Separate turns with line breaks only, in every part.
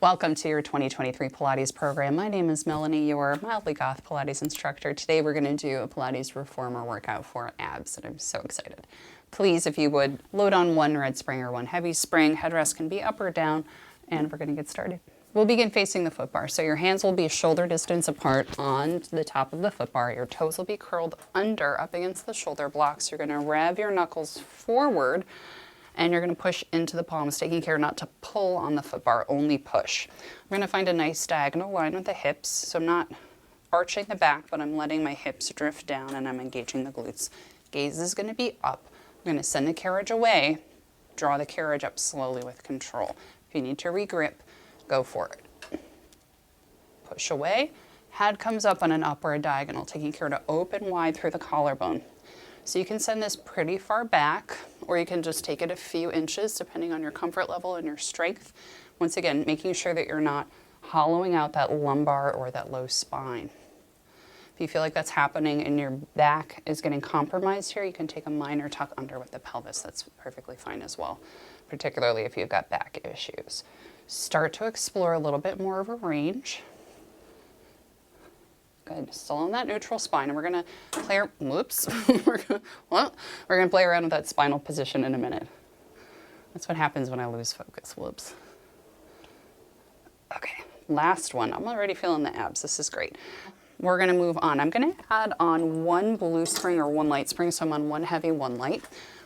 Welcome to your 2023 Pilates program. My name is Melanie, your mildly goth Pilates instructor. Today we're going to do a Pilates Reformer workout for abs, and I'm so excited. Please, if you would, load on one red spring or one heavy spring. Headrest can be up or down, and we're going to get started. We'll begin facing the foot bar. So your hands will be shoulder distance apart on the top of the foot bar. Your toes will be curled under up against the shoulder blocks. You're going to rev your knuckles forward, and you're going to push into the palms, taking care not to pull on the foot bar, only push. I'm going to find a nice diagonal line with the hips, so I'm not arching the back, but I'm letting my hips drift down and I'm engaging the glutes. Gaze is going to be up. I'm going to send the carriage away, draw the carriage up slowly with control. If you need to regrip, go for it. Push away, head comes up on an upward diagonal, taking care to open wide through the collarbone. So you can send this pretty far back, or you can just take it a few inches depending on your comfort level and your strength. Once again, making sure that you're not hollowing out that lumbar or that low spine. If you feel like that's happening and your back is getting compromised here, you can take a minor tuck under with the pelvis. That's perfectly fine as well, particularly if you've got back issues. Start to explore a little bit more of a range. Good, still on that neutral spine, and we're gonna play, we're gonna play around with that spinal position in a minute. That's what happens when I lose focus, whoops. Okay, last one. I'm already feeling the abs, this is great. We're gonna move on. I'm gonna add on one blue spring or one light spring, so I'm on one heavy, one light,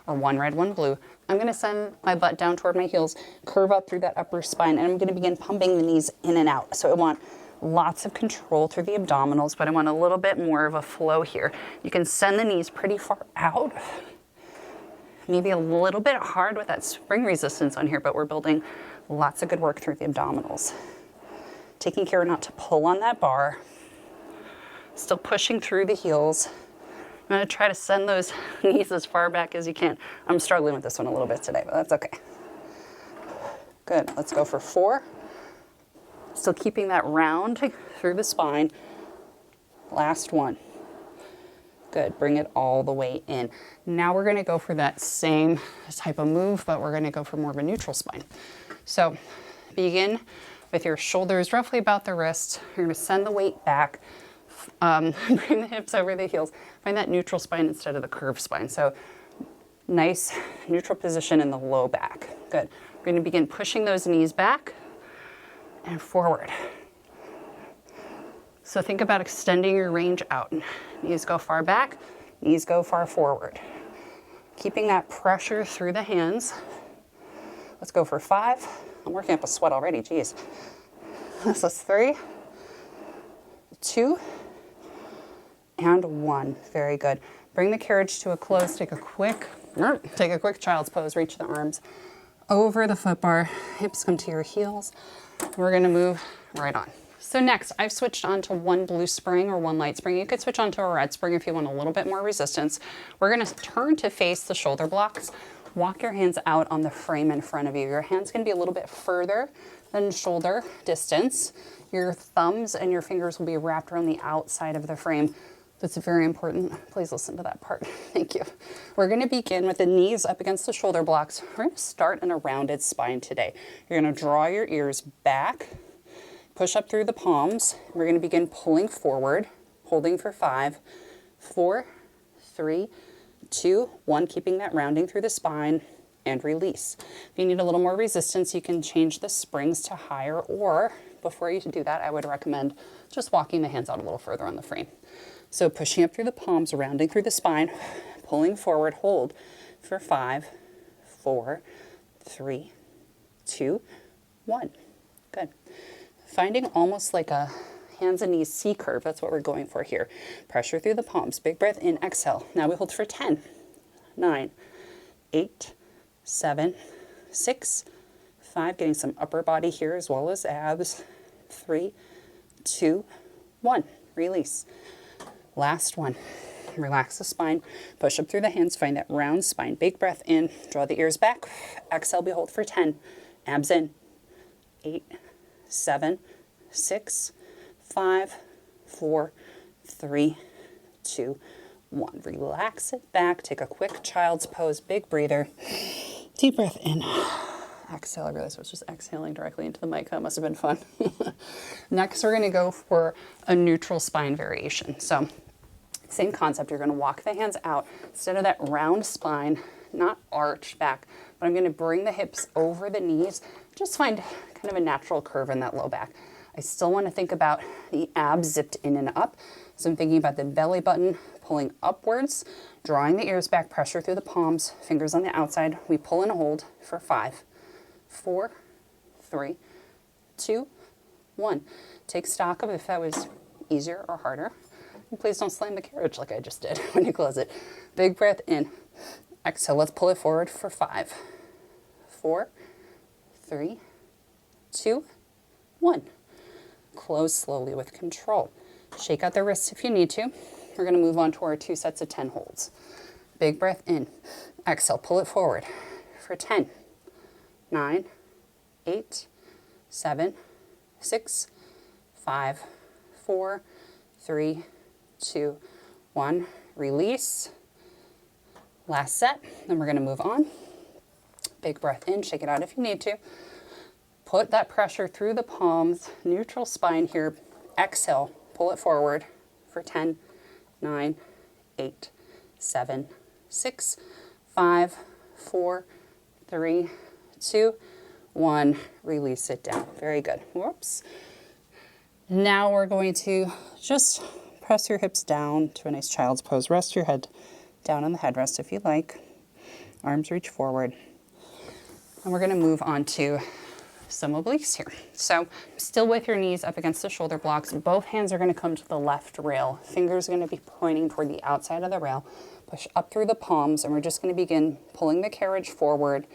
or one red, one blue. I'm gonna send my butt down toward my heels, curve up through that upper spine, and I'm gonna begin pumping the knees in and out. So I want lots of control through the abdominals, but I want a little bit more of a flow here. You can send the knees pretty far out, maybe a little bit hard with that spring resistance on here, but we're building lots of good work through the abdominals. Taking care not to pull on that bar, still pushing through the heels. I'm gonna try to send those knees as far back as you can. I'm struggling with this one a little bit today, but that's okay. Good, let's go for 4. Still keeping that round through the spine. Last one. Good, bring it all the way in. Now we're gonna go for that same type of move, but we're gonna go for more of a neutral spine. So begin with your shoulders roughly about the wrists. You're gonna send the weight back, bring the hips over the heels. Find that neutral spine instead of the curved spine. So nice neutral position in the low back. Good, we're gonna begin pushing those knees back and forward. So think about extending your range out. Knees go far back, knees go far forward. Keeping that pressure through the hands. Let's go for 5. I'm working up a sweat already, geez. This is 3, 2, and 1. Very good. Bring the carriage to a close. Take a quick child's pose. Reach the arms over the foot bar. Hips come to your heels. We're gonna move right on. So next, I've switched on to one blue spring or one light spring. You could switch on to a red spring if you want a little bit more resistance. We're gonna turn to face the shoulder blocks. Walk your hands out on the frame in front of you. Your hands can be a little bit further than shoulder distance. Your thumbs and your fingers will be wrapped around the outside of the frame. That's very important. Please listen to that part. Thank you. We're gonna begin with the knees up against the shoulder blocks. We're gonna start in a rounded spine today. You're gonna draw your ears back, push up through the palms. We're gonna begin pulling forward, holding for 5, 4, 3, 2, 1, keeping that rounding through the spine, and release. If you need a little more resistance, you can change the springs to higher, or before you do that, I would recommend just walking the hands out a little further on the frame. So pushing up through the palms, rounding through the spine, pulling forward, hold for 5, 4, 3, 2, 1. Good. Finding almost like a hands and knees C curve. That's what we're going for here. Pressure through the palms. Big breath in, exhale. Now we hold for 10, 9, 8, 7, 6, 5. Getting some upper body here as well as abs. 3, 2, 1. Release. Last one. Relax the spine. Push up through the hands. Find that round spine. Big breath in. Draw the ears back. Exhale, behold for 10. Abs in. 8, 7, 6, 5, 4, 3, 2, 1. Relax it back. Take a quick child's pose. Big breather. Deep breath in. Exhale, I realized I was just exhaling directly into the mic. That must have been fun. Next, we're gonna go for a neutral spine variation. So same concept, you're gonna walk the hands out. Instead of that round spine, not arched back, but I'm gonna bring the hips over the knees. Just find kind of a natural curve in that low back. I still wanna think about the abs zipped in and up. So I'm thinking about the belly button pulling upwards, drawing the ears back, pressure through the palms, fingers on the outside. We pull and hold for 5, 4, 3, 2, 1. Take stock of if that was easier or harder. And please don't slam the carriage like I just did when you close it. Big breath in. Exhale, let's pull it forward for 5, 4, 3, 2, 1. Close slowly with control. Shake out the wrists if you need to. We're going to move on to our 2 sets of 10 holds. Big breath in. Exhale, pull it forward for 10, 9, 8, 7, 6, 5, 4, 3, 2, 1. Release. Last set. Then we're going to move on. Big breath in. Shake it out if you need to. Put that pressure through the palms. Neutral spine here. Exhale. Pull it forward for 10, 9, 8, 7, 6, 5, 4, 3, 2, 1. Release it down. Very good. Whoops. Now we're going to just press your hips down to a nice child's pose. Rest your head down on the headrest if you like. Arms reach forward. And we're going to move on to some obliques here. So still with your knees up against the shoulder blocks, both hands are going to come to the left rail. Fingers are going to be pointing toward the outside of the rail. Push up through the palms, and we're just going to begin pulling the carriage forward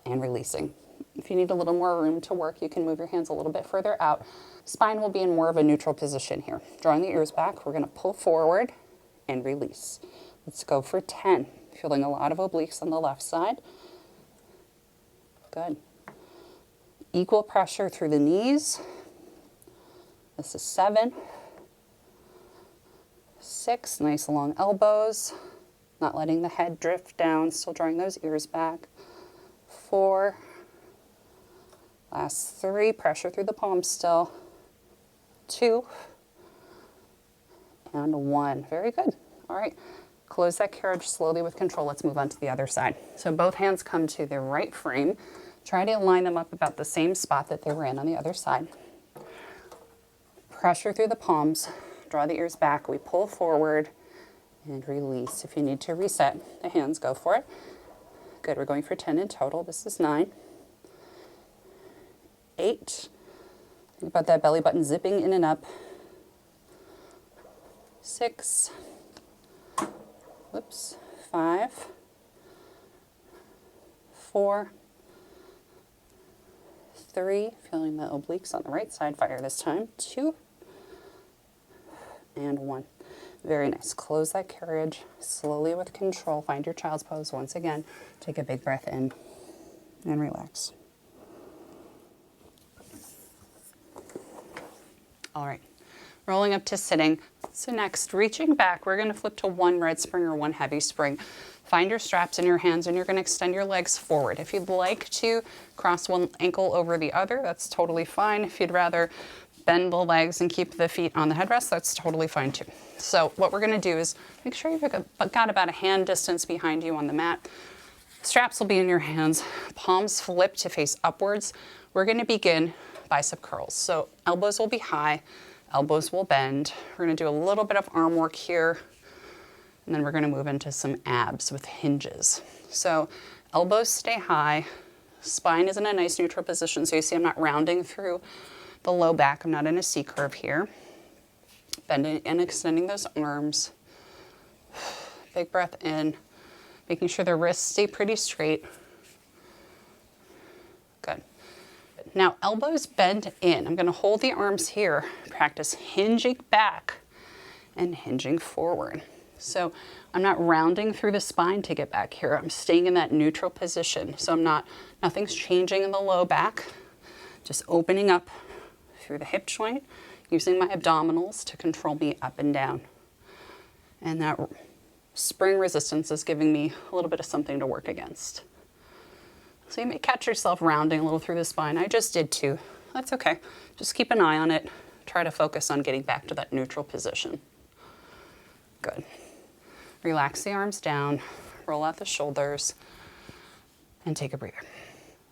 and releasing. If you need a little more room to work, you can move your hands a little bit further out. Spine will be in more of a neutral position here. Drawing the ears back, we're going to pull forward and release. Let's go for 10. Feeling a lot of obliques on the left side. Good. Equal pressure through the knees. This is 7, 6, nice long elbows, not letting the head drift down, still drawing those ears back. 4, last 3, pressure through the palms still. 2, and 1. Very good. All right, close that carriage slowly with control. Let's move on to the other side. So both hands come to the right frame. Try to line them up about the same spot that they were in on the other side. Pressure through the palms, draw the ears back. We pull forward and release. If you need to reset the hands, go for it. Good, we're going for 10 in total. This is 9, 8. Think about that belly button zipping in and up. 6, 5, 4, 3, feeling the obliques on the right side fire this time. 2, and 1. Very nice. Close that carriage slowly with control. Find your child's pose once again. Take a big breath in and relax. All right, rolling up to sitting. So next, reaching back, we're going to flip to 1 red spring or 1 heavy spring. Find your straps in your hands and you're going to extend your legs forward. If you'd like to cross one ankle over the other, that's totally fine. If you'd rather bend the legs and keep the feet on the headrest, that's totally fine too. So what we're going to do is make sure you've got about a hand distance behind you on the mat. Straps will be in your hands, palms flip to face upwards. We're going to begin bicep curls. So elbows will be high, elbows will bend. We're going to do a little bit of arm work here. And then we're going to move into some abs with hinges. So elbows stay high, spine is in a nice neutral position. So you see I'm not rounding through the low back. I'm not in a C curve here. Bending and extending those arms. Big breath in, making sure the wrists stay pretty straight. Good. Now elbows bend in. I'm going to hold the arms here. Practice hinging back and hinging forward. So I'm not rounding through the spine to get back here. I'm staying in that neutral position. So nothing's changing in the low back. Just opening up through the hip joint, using my abdominals to control me up and down. And that spring resistance is giving me a little bit of something to work against. So you may catch yourself rounding a little through the spine. I just did too. That's okay. Just keep an eye on it. Try to focus on getting back to that neutral position. Good. Relax the arms down, roll out the shoulders, and take a breather.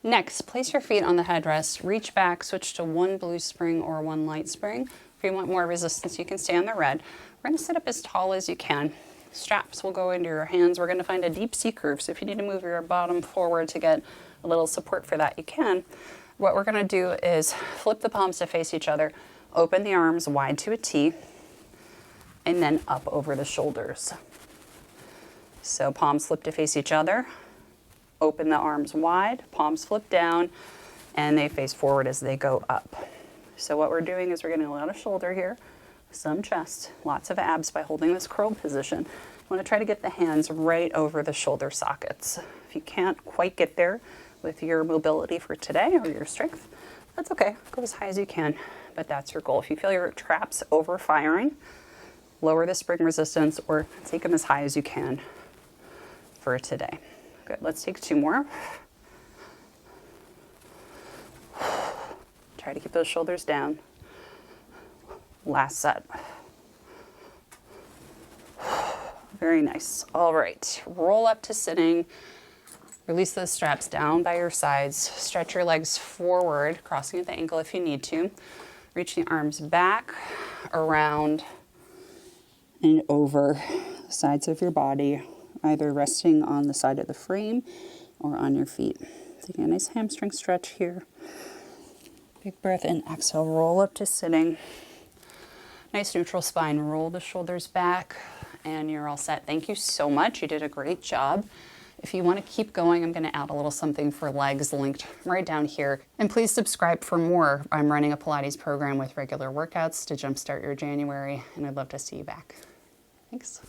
Next, place your feet on the headrest, reach back, switch to one blue spring or one light spring. If you want more resistance, you can stay on the red. We're gonna sit up as tall as you can. Straps will go into your hands. We're gonna find a deep C curve, so if you need to move your bottom forward to get a little support for that, you can. What we're gonna do is flip the palms to face each other, open the arms wide to a T, and then up over the shoulders. So palms flip to face each other, open the arms wide, palms flip down, and they face forward as they go up. So what we're doing is we're getting a lot of shoulder here, some chest, lots of abs by holding this curled position. You want to try to get the hands right over the shoulder sockets. If you can't quite get there with your mobility for today or your strength, that's okay. Go as high as you can, but that's your goal. If you feel your traps over firing, lower the spring resistance or take them as high as you can for today. Good, let's take 2 more. Try to keep those shoulders down. Last set. Very nice. All right, roll up to sitting. Release those straps down by your sides. Stretch your legs forward, crossing at the ankle if you need to. Reach the arms back, around, and over the sides of your body, either resting on the side of the frame or on your feet. Taking a nice hamstring stretch here. Big breath in, exhale, roll up to sitting. Nice neutral spine, roll the shoulders back, and you're all set. Thank you so much. You did a great job. If you want to keep going, I'm going to add a little something for legs linked right down here. And please subscribe for more. I'm running a Pilates program with regular workouts to jumpstart your January, and I'd love to see you back. Thanks.